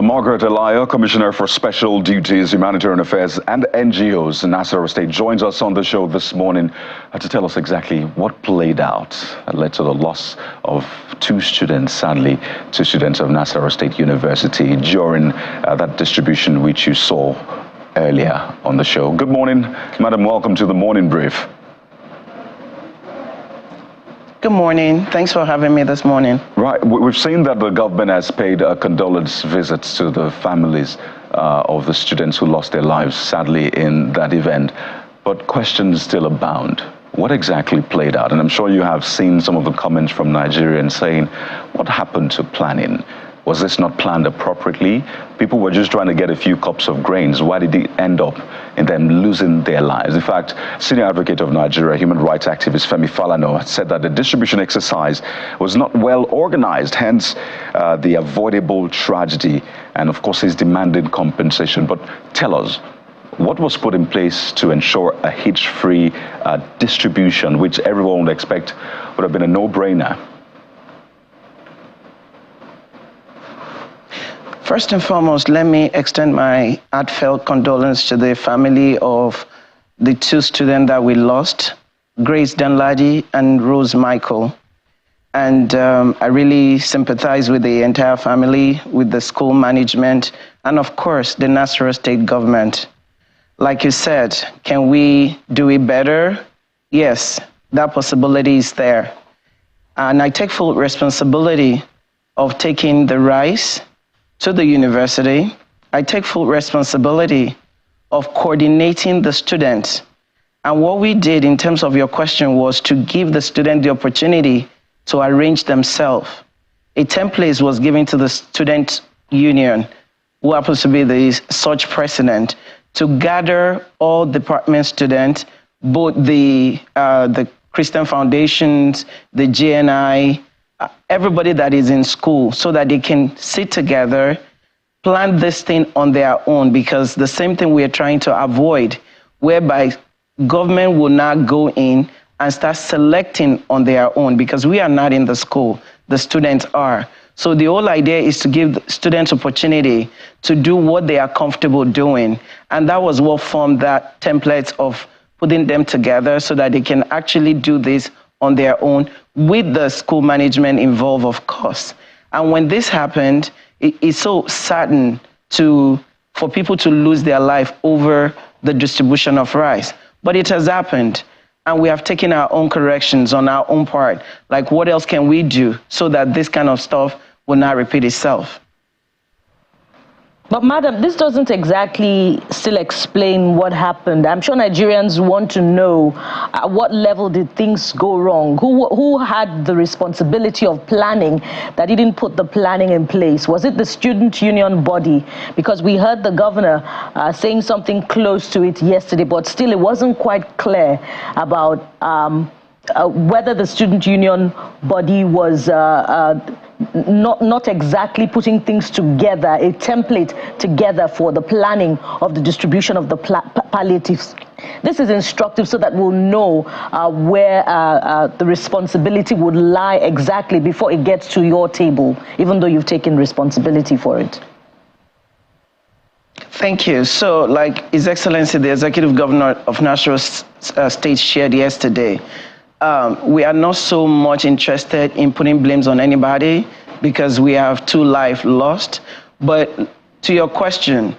Margaret Elayo, Commissioner for Special Duties, Humanitarian Affairs and NGOs in Nasarawa State, joins us on the show this morning to tell us exactly what played out that led to the loss of two students, sadly, two students of Nasarawa State University during that distribution which you saw earlier on the show. Good morning, Madam. Welcome to the Morning Brief. Good morning. Thanks for having me this morning. Right. We've seen that the government has paid condolence visits to the families of the students who lost their lives, sadly, in that event. But questions still abound. What exactly played out? And I'm sure you have seen some of the comments from Nigerians saying, what happened to planning? Was this not planned appropriately? People were just trying to get a few cups of grains. Why did it end up in them losing their lives? In fact, Senior Advocate of Nigeria, human rights activist Femi Falana, said that the distribution exercise was not well organized, hence the avoidable tragedy. And of course, he's demanding compensation. But tell us, what was put in place to ensure a hitch-free distribution, which everyone would expect would have been a no-brainer? First and foremost, let me extend my heartfelt condolence to the family of the two students that we lost, Grace Danladi and Rose Michael. And I really sympathize with the entire family, with the school management, and of course, the Nasarawa State government. Like you said, can we do it better? Yes, that possibility is there. And I take full responsibility of taking the rice to the university. I take full responsibility of coordinating the students. And what we did in terms of your question was to give the student the opportunity to arrange themselves. A template was given to the student union, who happens to be the such president, to gather all department students, both the Christian foundations, the JNI, everybody that is in school, so that they can sit together, plan this thing on their own, because the same thing we are trying to avoid, whereby government will not go in and start selecting on their own, because we are not in the school, the students are. So the whole idea is to give students opportunity to do what they are comfortable doing. And that was what formed that template of putting them together so that they can actually do this on their own, with the school management involved, of course. And when this happened, it's so saddened for people to lose their life over the distribution of rice. But it has happened, and we have taken our own corrections on our own part. Like, what else can we do so that this kind of stuff will not repeat itself? But madam, this doesn't exactly still explain what happened. I'm sure Nigerians want to know at what level did things go wrong? Who had the responsibility of planning that didn't put the planning in place? Was it the student union body? Because we heard the governor saying something close to it yesterday, but still it wasn't quite clear about whether the student union body was not exactly putting things together, a template together for the planning of the distribution of the palliatives. This is instructive so that we'll know where the responsibility would lie exactly before it gets to your table, even though you've taken responsibility for it. Thank you. So, like His Excellency, the Executive Governor of Nasarawa State shared yesterday, we are not so much interested in putting blames on anybody because we have two lives lost. But to your question,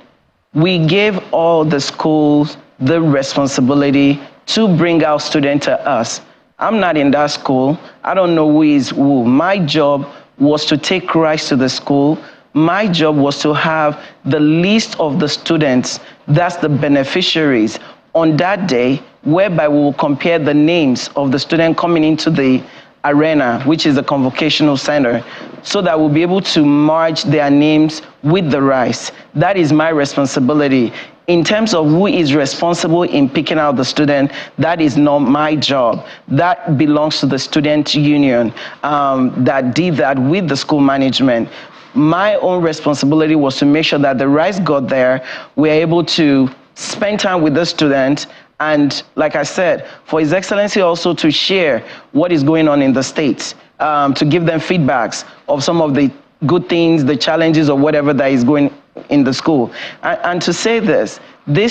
we gave all the schools the responsibility to bring our students to us. I'm not in that school. I don't know who is who. My job was to take rice to the school. My job was to have the list of the students, that's the beneficiaries, on that day, whereby we will compare the names of the student coming into the arena, which is the convocational center, so that we'll be able to merge their names with the rice. That is my responsibility. In terms of who is responsible in picking out the student, that is not my job. That belongs to the student union that did that with the school management. My own responsibility was to make sure that the rice got there. We're able to spend time with the student, and like I said, for His Excellency also to share what is going on in the states, to give them feedbacks of some of the good things, the challenges or whatever that is going in the school. And to say this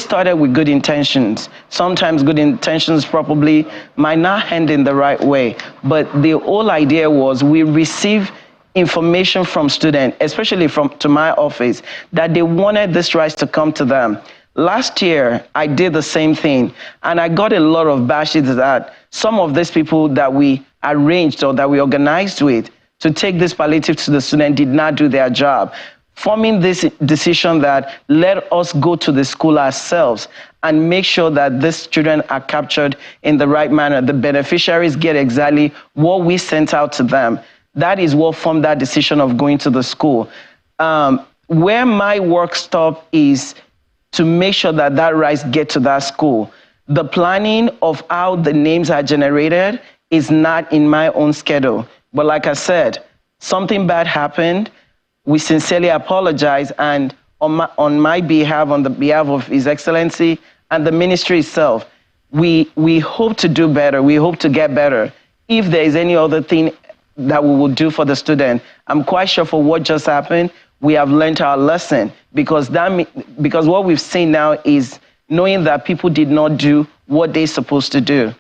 started with good intentions. Sometimes good intentions probably might not end in the right way, but the whole idea was we receive information from students, especially to my office, that they wanted this rice to come to them. Last year, I did the same thing, and I got a lot of bashes that some of these people that we arranged or that we organized with to take this palliative to the student did not do their job. Forming this decision that let us go to the school ourselves and make sure that these children are captured in the right manner. The beneficiaries get exactly what we sent out to them. That is what formed that decision of going to the school. Where my work stopped is to make sure that that rice get to that school. The planning of how the names are generated is not in my own schedule. But like I said, something bad happened. We sincerely apologize, and on my behalf, on the behalf of His Excellency and the ministry itself, we hope to do better. We hope to get better. If there is any other thing that we will do for the student, I'm quite sure for what just happened, we have learned our lesson, because what we've seen now is knowing that people did not do what they're supposed to do.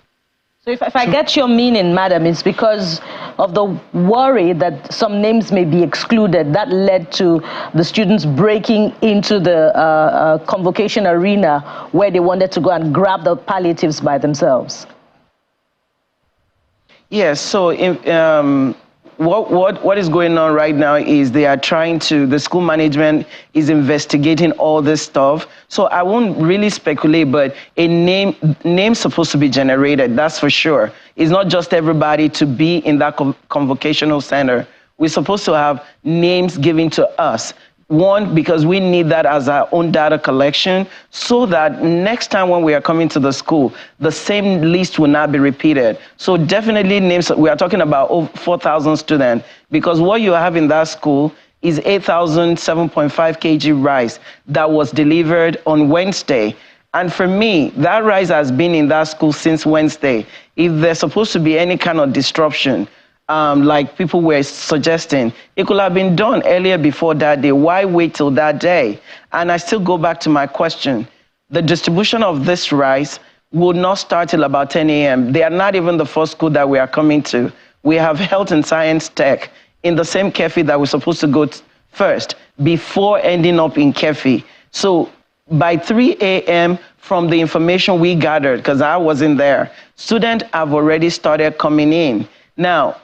So if I get your meaning, madam, it's because of the worry that some names may be excluded that led to the students breaking into the convocation arena where they wanted to go and grab the palliatives by themselves. Yes, so what is going on right now is the school management is investigating all this stuff. So I won't really speculate, but a name's supposed to be generated, that's for sure. It's not just everybody to be in that convocational center. We're supposed to have names given to us. One, because we need that as our own data collection, so that next time when we are coming to the school, the same list will not be repeated. So definitely names, we are talking about over 4,000 students, because what you have in that school is 8,7.5 kg rice that was delivered on Wednesday. And for me, that rice has been in that school since Wednesday. If there's supposed to be any kind of disruption, like people were suggesting, it could have been done earlier before that day. Why wait till that day? And I still go back to my question. The distribution of this rice will not start till about 10 a.m. They are not even the first school that we are coming to. We have health and science tech in the same cafe that we're supposed to go first before ending up in cafe. So by 3 a.m., from the information we gathered, because I wasn't there, students have already started coming in. Now,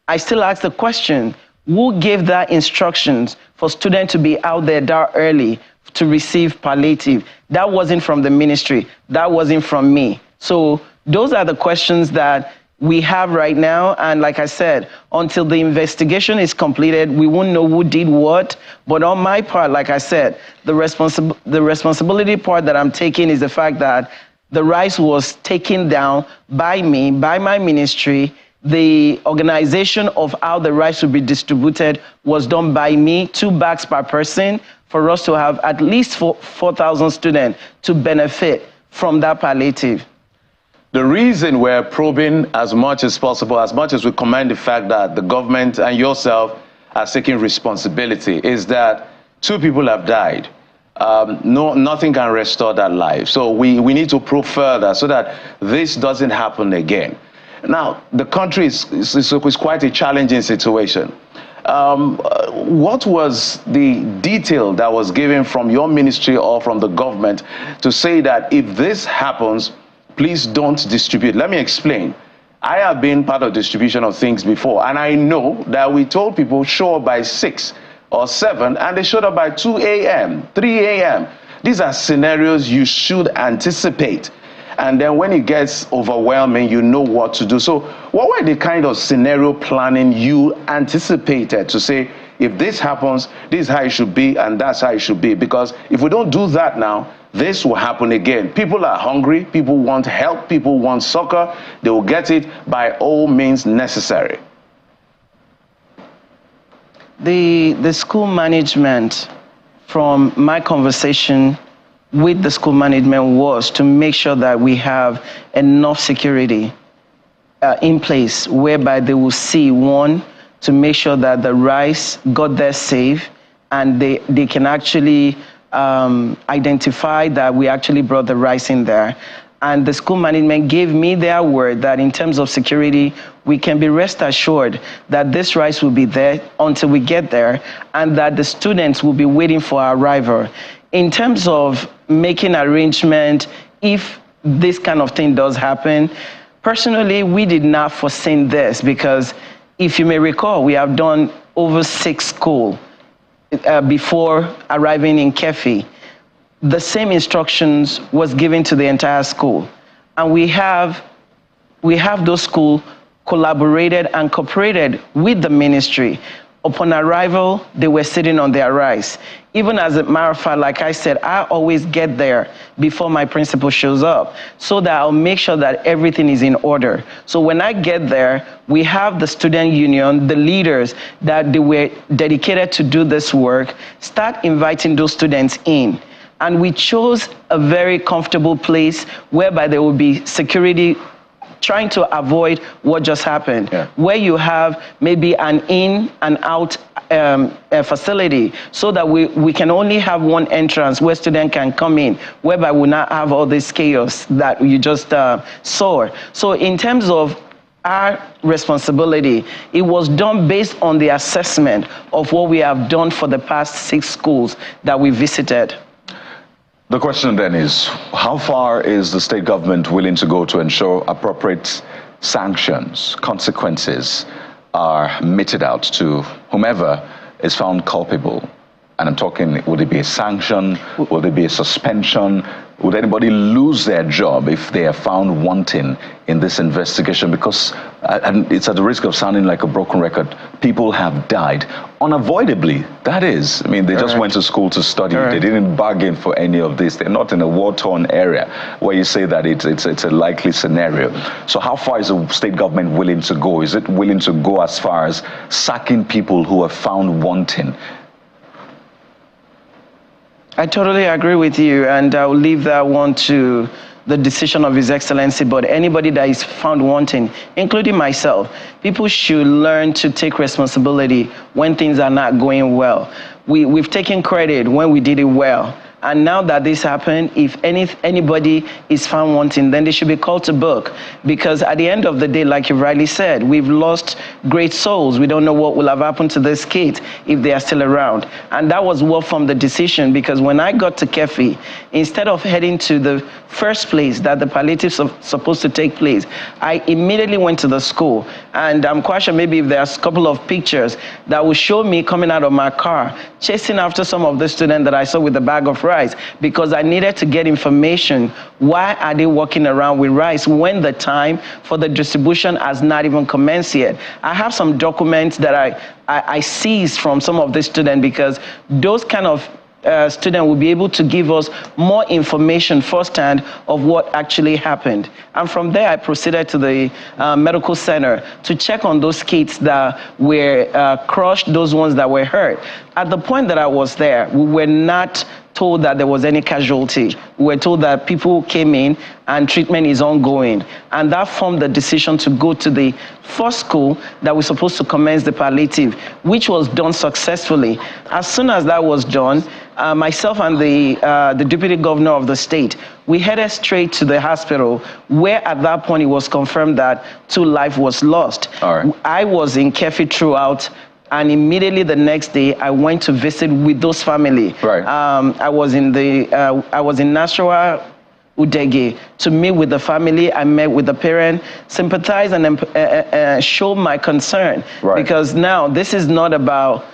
I still ask the question, who gave that instructions for students to be out there that early to receive palliative? That wasn't from the ministry. That wasn't from me. So those are the questions that we have right now. And like I said, until the investigation is completed, we won't know who did what. But on my part, like I said, the responsibility part that I'm taking is the fact that the rice was taken down by me, by my ministry. The organization of how the rice will be distributed was done by me, 2 bags per person, for us to have at least 4,000 students to benefit from that palliative. The reason we're probing as much as possible, as much as we commend the fact that the government and yourself are taking responsibility, is that 2 people have died. Nothing can restore that life. So we need to probe further so that this doesn't happen again. Now, the country is quite a challenging situation. What was the detail that was given from your ministry or from the government to say that if this happens, please don't distribute? Let me explain. I have been part of distribution of things before, and I know that we told people show up by 6 or 7, and they showed up by 2 a.m., 3 a.m. These are scenarios you should anticipate. And then when it gets overwhelming, you know what to do. So what were the kind of scenario planning you anticipated to say, if this happens, this is how it should be, and that's how it should be? Because if we don't do that now, this will happen again. People are hungry, people want help, people want succor. They will get it by all means necessary. The school management, from my conversation with the school management, was to make sure that we have enough security in place whereby they will see, one, to make sure that the rice got there safe, and they can actually identify that we actually brought the rice in there. And the school management gave me their word that in terms of security, we can be rest assured that this rice will be there until we get there, and that the students will be waiting for our arrival. In terms of making arrangement, if this kind of thing does happen, personally, we did not foresee this, because if you may recall, we have done over 6 schools before arriving in Kefi. The same instructions was given to the entire school. And we have those schools collaborated and cooperated with the ministry. Upon arrival, they were sitting on their rice. Even as a matter of fact, like I said, I always get there before my principal shows up, so that I'll make sure that everything is in order. So when I get there, we have the student union, the leaders that they were dedicated to do this work, start inviting those students in. And we chose a very comfortable place whereby there will be security, trying to avoid what just happened, where you have maybe an in and out facility, so that we can only have one entrance where students can come in, whereby we not have all this chaos that you just saw. So in terms of our responsibility, it was done based on the assessment of what we have done for the past 6 schools that we visited. The question then is, how far is the state government willing to go to ensure appropriate sanctions, consequences are meted out to whomever is found culpable? And I'm talking, would it be a sanction? Would it be a suspension? Would anybody lose their job if they are found wanting in this investigation? Because, and it's at the risk of sounding like a broken record, people have died unavoidably. That is, I mean, they just went to school to study. They didn't bargain for any of this. They're not in a war-torn area where you say that it's a likely scenario. So how far is the state government willing to go? Is it willing to go as far as sacking people who are found wanting? I totally agree with you, and I'll leave that one to the decision of His Excellency. But anybody that is found wanting, including myself, people should learn to take responsibility when things are not going well. We've taken credit when we did it well. And now that this happened, if anybody is found wanting, then they should be called to book. Because at the end of the day, like you rightly said, we've lost great souls. We don't know what will have happened to this kid if they are still around. And that was what formed the decision, because when I got to Kefi, instead of heading to the first place that the palliatives are supposed to take place, I immediately went to the school. And I'm quite sure maybe if there's a couple of pictures that will show me coming out of my car, chasing after some of the students that I saw with the bag of rice, because I needed to get information. Why are they walking around with rice when the time for the distribution has not even commenced yet? I have some documents that I seized from some of the students, because those kind of student will be able to give us more information firsthand of what actually happened. And from there, I proceeded to the medical center to check on those kids that were crushed, those ones that were hurt. At the point that I was there, we were not told that there was any casualty. We were told that people came in and treatment is ongoing. And that formed the decision to go to the first school that we're supposed to commence the palliative, which was done successfully. As soon as that was done, myself and the deputy governor of the state, we headed straight to the hospital, where at that point it was confirmed that 2 lives was lost. All right. I was in Kefi throughout, and immediately the next day, I went to visit with those family. Right. I was in Nasarawa, Udege, to meet with the family. I met with the parent, sympathize and show my concern. Right. Because now this is not about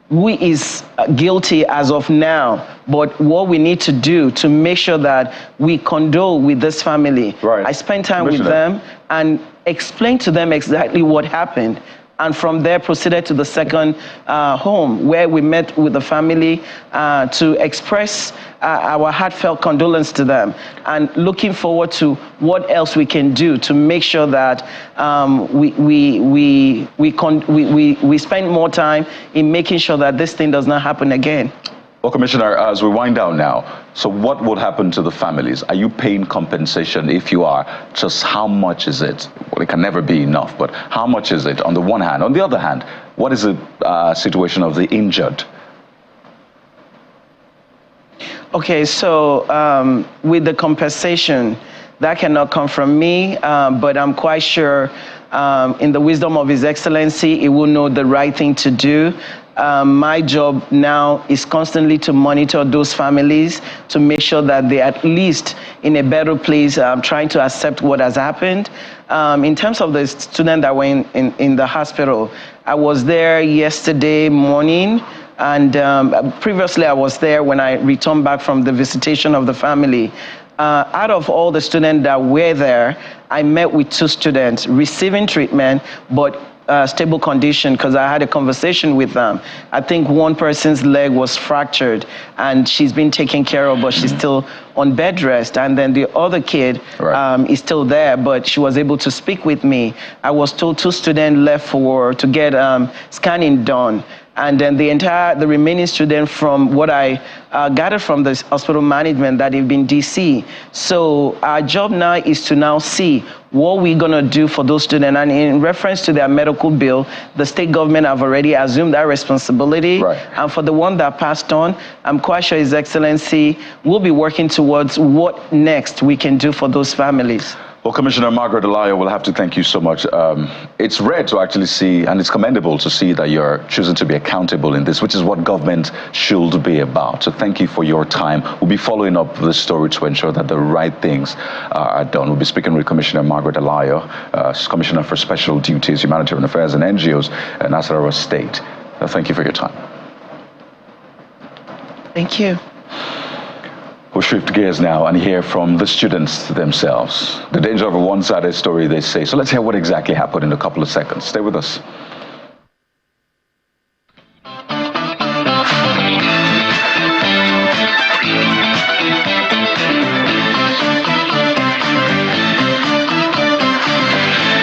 who is guilty as of now, but what we need to do to make sure that we condole with this family. Right. I spent time with them and explained to them exactly what happened. And from there proceeded to the second home, where we met with the family to express our heartfelt condolence to them, and looking forward to what else we can do to make sure that we spend more time in making sure that this thing does not happen again. Well, Commissioner, as we wind down now, so what would happen to the families? Are you paying compensation? If you are, just how much is it? Well, it can never be enough, but how much is it on the one hand? On the other hand, what is the situation of the injured? Okay, so with the compensation, that cannot come from me, but I'm quite sure in the wisdom of His Excellency, he will know the right thing to do. My job now is constantly to monitor those families to make sure that they're at least in a better place, trying to accept what has happened. In terms of the student that were in the hospital, I was there yesterday morning. And previously I was there when I returned back from the visitation of the family. Out of all the students that were there, I met with 2 students receiving treatment, but stable condition, because I had a conversation with them. I think one person's leg was fractured and she's been taken care of, but she's still on bed rest. And then the other kid is still there, but she was able to speak with me. I was told 2 students left to get scanning done. And then the remaining student, from what I gathered from the hospital management, that they've been DC. So our job now is to now see what we're gonna do for those students. And in reference to their medical bill, the state government have already assumed that responsibility. And for the one that passed on, I'm quite sure His Excellency will be working towards what next we can do for those families. Well, Commissioner Margaret Alayo, we'll have to thank you so much. It's rare to actually see, and it's commendable to see that you're choosing to be accountable in this, which is what government should be about. So thank you for your time. We'll be following up this story to ensure that the right things are done. We'll be speaking with Commissioner Margaret Alayo, Commissioner for Special Duties, Humanitarian Affairs and NGOs, Nasarawa State. Thank you for your time. Thank you. We'll shift gears now and hear from the students themselves. The danger of a one-sided story, they say. So let's hear what exactly happened in a couple of seconds. Stay with us.